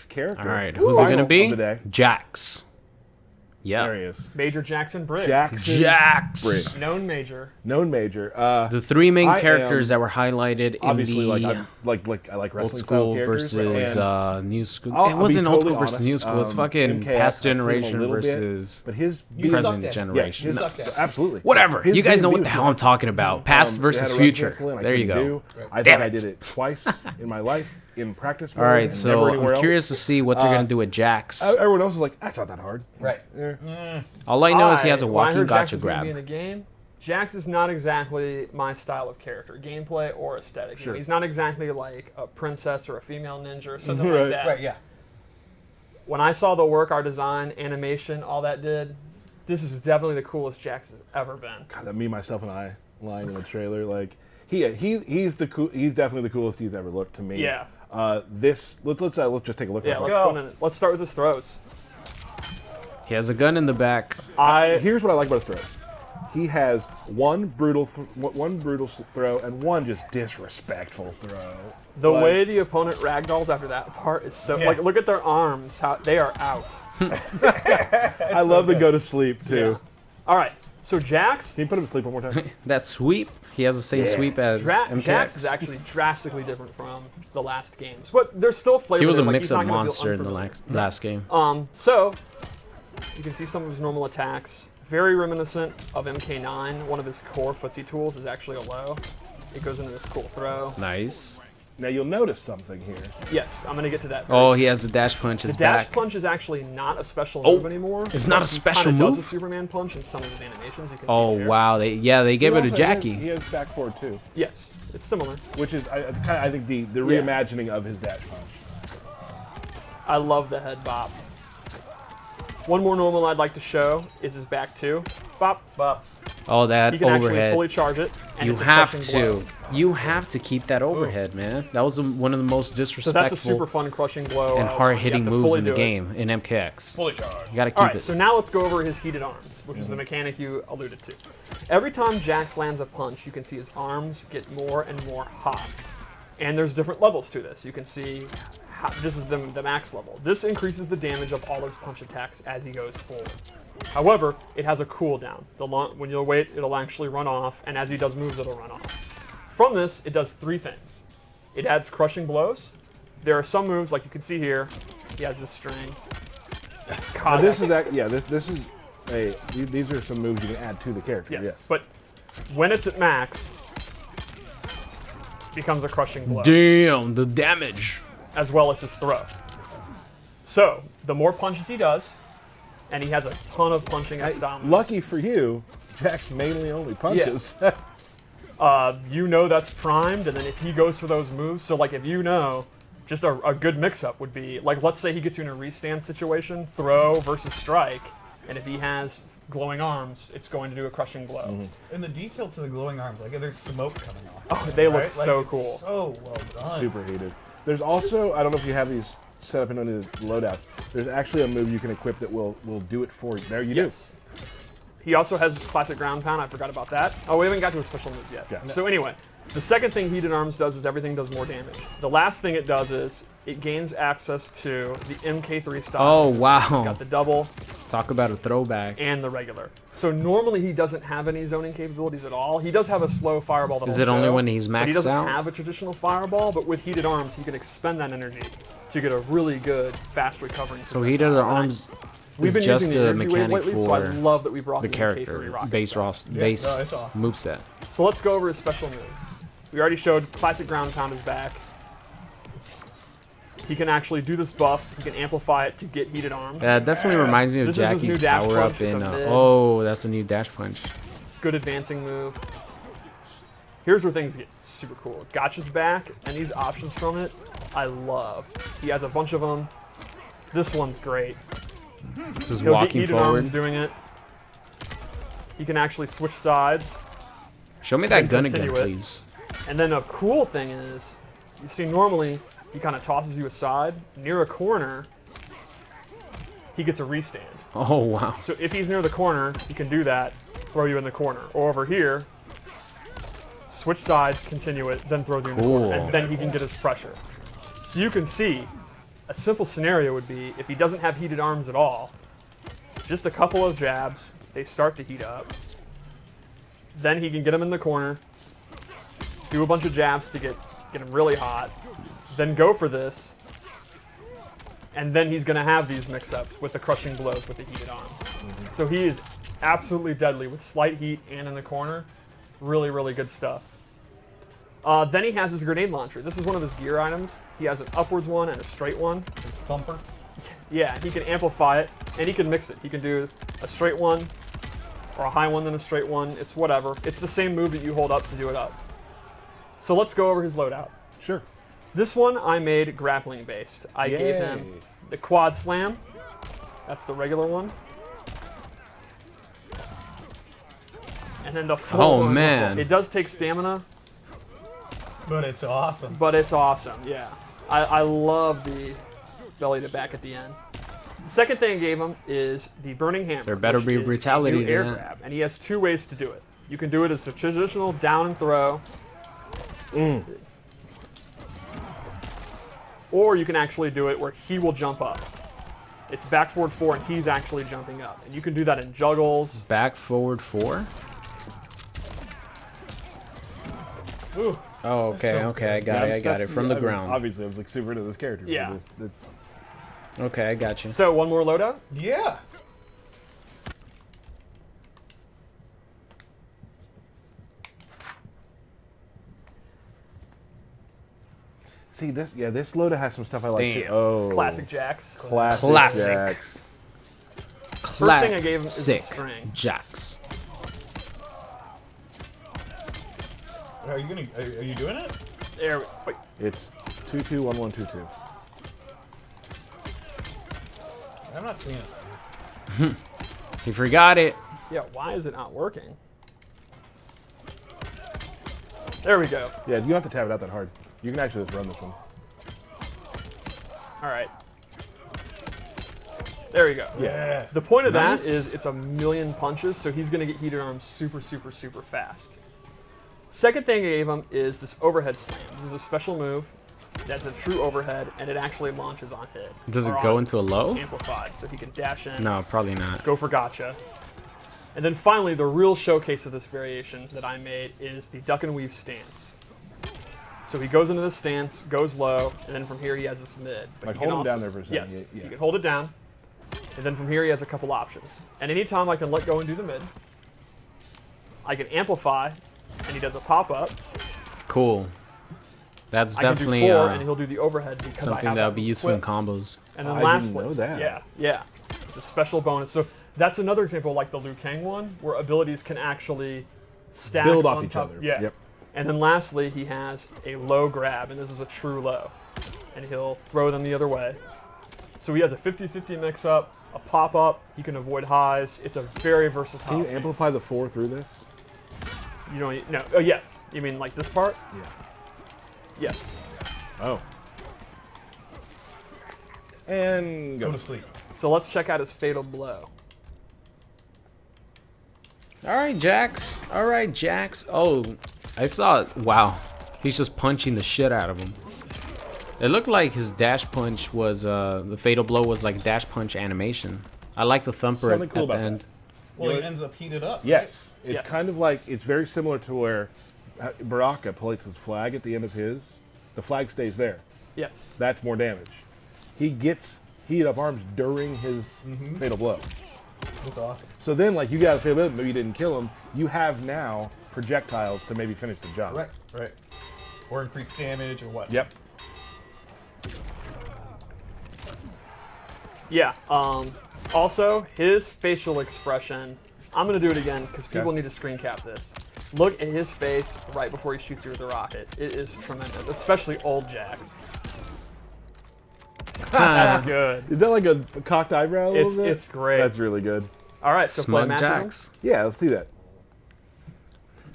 character. All right, who's it going to be? JAX. Yeah. There he is. Major Jackson Briggs. JAX. Briggs. Known major. Known major. The three main characters that were highlighted in obviously, the I like old wrestling school characters, versus new school. I'll It wasn't be old totally school versus honest, new school. It's fucking MKX, past I played him a generation little bit, versus but his present generation. Yeah, absolutely. Whatever. His You guys know B&B what the was hell fun. I'm talking about. Past It versus had a future. wrestling I There you couldn't go. do. I Damn think I it. did it twice in my life in practice. All right, and so never anywhere I'm curious to else. see what they're going to do with JAX. Everyone else is like, that's not that hard. Right. All I know is he has a when I walking heard gotcha Jax was gonna grab. be in the game. Jax is not exactly my style of character, gameplay or aesthetic. Sure. He's not exactly like a princess or a female ninja or something Right. like that. Right, yeah. When I saw the work, our design, animation, all that did, this is definitely the coolest Jax has ever been. God, that me, myself, and I line in the trailer, like he's definitely the coolest he's ever looked to me. Yeah. Let's just take a look. Yeah, let's go. Let's start with his throws. He has a gun in the back. Here's what I like about his throws. He has one brutal throw and one just disrespectful throw. The way the opponent ragdolls after that part is so like look at their arms, how they are out. I love the go to sleep too. Yeah. All right, so Jax. Can you put him to sleep one more time? That sweep, he has the same sweep as MKX. Jax is actually drastically different from the last games, but there's still flavor. He was a there, like, mix he's of not gonna feel monster in the unfamiliar. last game. So you can see some of his normal attacks. Very reminiscent of MK9. One of his core footsie tools is actually a low. It goes into this cool throw. Nice. Now you'll notice something here. Yes, I'm gonna get to that. Oh, he has the dash punch. The His dash back. punch is actually not a special move anymore. It's not a but he special kinda move? does a Superman punch in some of his animations. You can Oh see here. wow, they gave it to Jackie. He has back forward too, Yes, it's similar. which is I think the reimagining of his dash punch. I love the head bop. One more normal I'd like to show is his back two. Bop, bop. Oh, that He can actually overhead. fully charge it. And You it's a have crushing to. blow. You have to keep that overhead, man. That was one of the most So that's a disrespectful super fun crushing blow. and hard-hitting you have to moves fully in the do it. game in MKX. Fully charged. You gotta keep All right, it. so now let's go over his heated arms, which is the mechanic you alluded to. Every time Jax lands a punch, you can see his arms get more and more hot. And there's different levels to this. You can see this is the max level. This increases the damage of all his punch attacks as he goes forward. However, it has a cooldown. When you wait, it'll actually run off, and as he does moves, it'll run off. From this, it does three things. It adds crushing blows. There are some moves, like you can see here, he has this string. Now this is these are some moves you can add to the character. Yes, but when it's at max, it becomes a crushing blow, Damn, the damage. as well as his throw. So, the more punches he does, and he has a ton of punching and style moves. Lucky for you, Jax mainly only punches. You know that's primed, and then if he goes for those moves, so like if you know, just a good mix-up would be, like let's say he gets you in a restand situation, throw versus strike, and if he has glowing arms, it's going to do a crushing blow. And the detail to the glowing arms, like there's smoke coming off. Oh, they look right? so Like, cool. it's so well done. Super heated. There's also, I don't know if you have these set up in any of the loadouts, there's actually a move you can equip that will do it for you. There you Yes. He also has his classic ground pound. I forgot about that. Oh, we haven't got to a special move yet. Yeah. So anyway, the second thing Heated Arms does is everything does more damage. The last thing it does is it gains access to the MK3 style. Oh, moves. wow. Got the double Talk about a throwback. and the regular. So normally he doesn't have any zoning capabilities at all. He does have a slow fireball that Is will it only show, when he's but he maxed doesn't out? have a traditional fireball, but with Heated Arms, he can expend that energy to get a really good, fast recovering. So Heated Arms We've is been just using the a energy wave mechanic lately, so I for love that we brought the the character, MK3 rocket base style. base no, it's awesome. moveset. So let's go over his special moves. We already showed classic ground pound is back. He can actually do this buff. He can amplify it to get heated arms. Yeah, it definitely reminds me of This is his new Jackie's dash power up punch. It's in. a mid. Oh, that's a new dash punch. Good advancing move. Here's where things get super cool. Gotcha's back, and these options from it, I love. He has a bunch of them. This one's great. This is He'll get walking heated arms forward. doing it. He can actually switch sides. Show me that and gun again, continue it. please. And then a cool thing is, you see normally he kind of tosses you aside. Near a corner, he gets a restand. Oh, wow. So if he's near the corner, he can do that, throw you in the corner. Or over here, switch sides, continue it, then throw you in the corner. Cool. And then he can get his pressure. So you can see, a simple scenario would be if he doesn't have heated arms at all, just a couple of jabs, they start to heat up. Then he can get him in the corner, do a bunch of jabs to get him really hot, then go for this, and then he's going to have these mix-ups with the crushing blows with the heated arms. So he is absolutely deadly with slight heat and in the corner. Really, really good stuff. Then he has his grenade launcher. This is one of his gear items. He has an upwards one and a straight one. His thumper. Yeah, he can amplify it, and he can mix it. He can do a straight one, or a high one, then a straight one. It's whatever. It's the same move that you hold up to do it up. So let's go over his loadout. Sure. This one I made grappling based. I gave him the quad slam. That's the regular one. And then the full Oh, on man. knuckle. It does take stamina, But it's awesome. but it's awesome, yeah. I love the belly to back at the end. The second thing I gave him is the burning hammer. There better which be is a brutality new to air that. grab, and he has two ways to do it. You can do it as a traditional down and throw, or you can actually do it where he will jump up. It's back forward 4, and he's actually jumping up, and you can do that in juggles. Back forward 4. Ooh. Oh, okay, so okay, I got it, I got it from the ground. Obviously, I was like super into this character. Yeah. Okay, I got you. So one more loadout. Yeah. See this? Yeah, this loadout has some stuff I like too. Damn. Oh, Classic JAX. Classic. JAX. First thing I gave him is the string. JAX. Are you doing it? There. Wait. It's 221122. I'm not seeing it. He forgot it. Yeah. Why is it not working? There we go. Yeah, you don't have to tap it out that hard. You can actually just run this one. All right. There we go. Yeah. The point of Nice. that is it's a million punches, so he's going to get heated arms super, super, super fast. Second thing I gave him is this overhead slam. This is a special move that's a true overhead, and it actually launches on hit. Does it or go on into a low? amplified, so he can dash in, No, probably not. go for gotcha. And then finally, the real showcase of this variation that I made is the duck and weave stance. So he goes into this stance, goes low, and then from here he has this mid. But Like he can hold him also- down there for a second. Yes, Yeah. he can hold it down, and then from here he has a couple options. And anytime I can let go and do the mid, I can amplify, and he does a pop-up. Cool. That's I can definitely do 4, and he'll do the overhead because I something have that would be useful in equipped. combos. And then I lastly, didn't know that. yeah, yeah, it's a special bonus. So that's another example, like the Liu Kang one, where abilities can actually stack Build off on each top. other. Yeah. Yep. And then lastly, he has a low grab, and this is a true low, and he'll throw them the other way. So he has a 50-50 mix-up, a pop-up. He can avoid highs. It's a very versatile. Can you stance. amplify the 4 through this? You don't. No. Oh yes. You mean like this part? Yeah. Yes. Oh. And Go go. to sleep. So let's check out his fatal blow. All right, Jax. All right, Jax. Oh, I saw it. Wow. He's just punching the shit out of him. It looked like his dash punch was, the fatal blow was like dash punch animation. I like the thumper Something cool at the about end. Well, You he know, ends up heated up. Yes. It's Yes. kind of like, it's very similar to where Baraka places his flag at the end of his. The flag stays there. Yes. That's more damage. He gets heated up arms during his fatal blow. That's awesome. So then, like, you got a fatal blow, maybe you didn't kill him. You have now projectiles to maybe finish the job. Right. Right. Or increase damage or what? Yep. Yeah. Also, his facial expression. I'm gonna do it again because people Okay. need to screen cap this. Look at his face right before he shoots you with the rocket. It is tremendous, especially old Jax. That's good. Is that like a cocked eyebrow? a little bit? It's great. That's really good. All right, so play Smug match with him. Jax. Yeah, let's see that.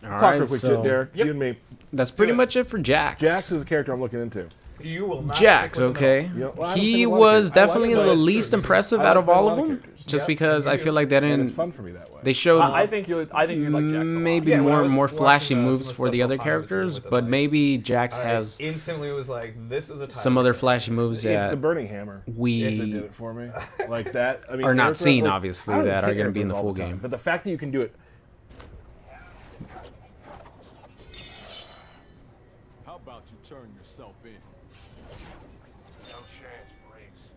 All Talk right, real quick, so Derek. Yep. You and me. that's pretty do it. much it for Jax. Jax is a character I'm looking into. You will not Jax, stick with the okay. You know, well, I don't He think a lot of was characters- I like definitely that. the It's least true. impressive I out like of that a all lot of of them. characters. Just Yep, because me I too. feel like they And it's didn't. fun for me that way. They showed I think you like Jax a lot. maybe Yeah, when I more was more watching, flashy some moves of for the the stuff other on Pirates characters, with it, but like, maybe Jax I has instantly was like, this is a some other flashy moves It's the that burning hammer that did we it for me. Like that. I mean, are not air throw- seen, like, obviously, I don't that are hit gonna air be in the throws all full time, game. But the fact that you can do it. How about you turn yourself in? No chance, Briggs.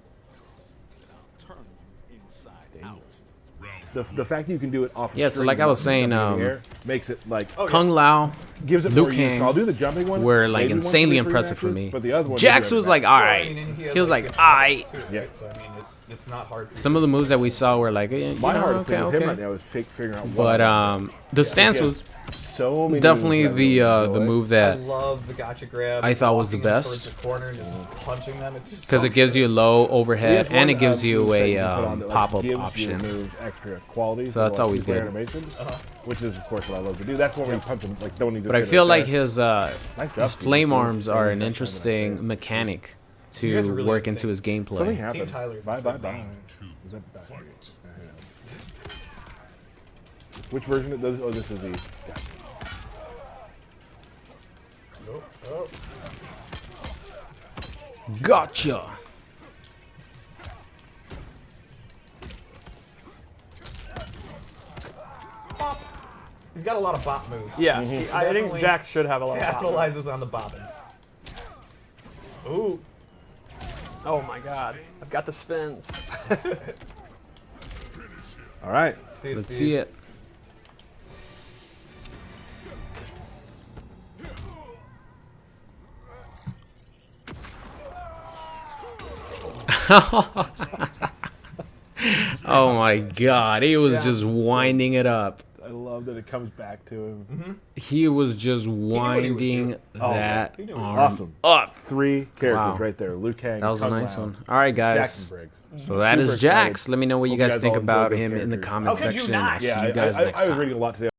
I'll turn you inside out. The fact that you can do it off. Yeah, so like I was saying, makes it like Kung Lao, gives it Liu more use. Kang So I'll do the jumping one. were like maybe once insanely every 3 impressive for matches, me. But the other one, Jax was like, all right. he He was like, good aight. too, right? Yeah. So I mean, it's not hard. For Some of the moves that we saw were like, you my know, hardest okay, thing with him right okay. now is figuring out. But the stance He was has so many definitely moves that I really the enjoy. move I that love the gotcha grab. I thought was the walking him best. towards the corner and just punching them. It's just because so it gives you a low He overhead has and it one, gives you moveset a you can put on that, like, pop-up gives your option. move extra qualities. So that's like, always super good. Animations, which is of course what I love to do. That's when we punch them like don't need. But I feel like his job, his Steve. flame Doing arms the are same an exact interesting thing that I mechanic You guys to are really work insane. into his Something gameplay. happened. Tyler's Bye insane. bye bye. Is that back? Which version of this? Oh, this is the. Gotcha. Oh. Gotcha. He's got a lot of bop moves. Yeah, Mm-hmm. I think Definitely Jax should have a lot of pop. Capitalizes on the bobbins. Ooh. Oh my god, I've got the spins. All right. Let's see it. Oh my god, he was just winding it up. I love that it comes back to him. He was just what he was winding doing. that He knew what he arm was Awesome. up. 3 characters Wow. right there. Liu Kang. That was a Kung nice Lao, one. All right, guys. Jackson Briggs. So that is Super excited. Jax. Let me know what you Hope you guys guys think all enjoyed about those him in the characters. comment How could you section. not? I'll see Yeah, you guys next I was time. reading a lot today.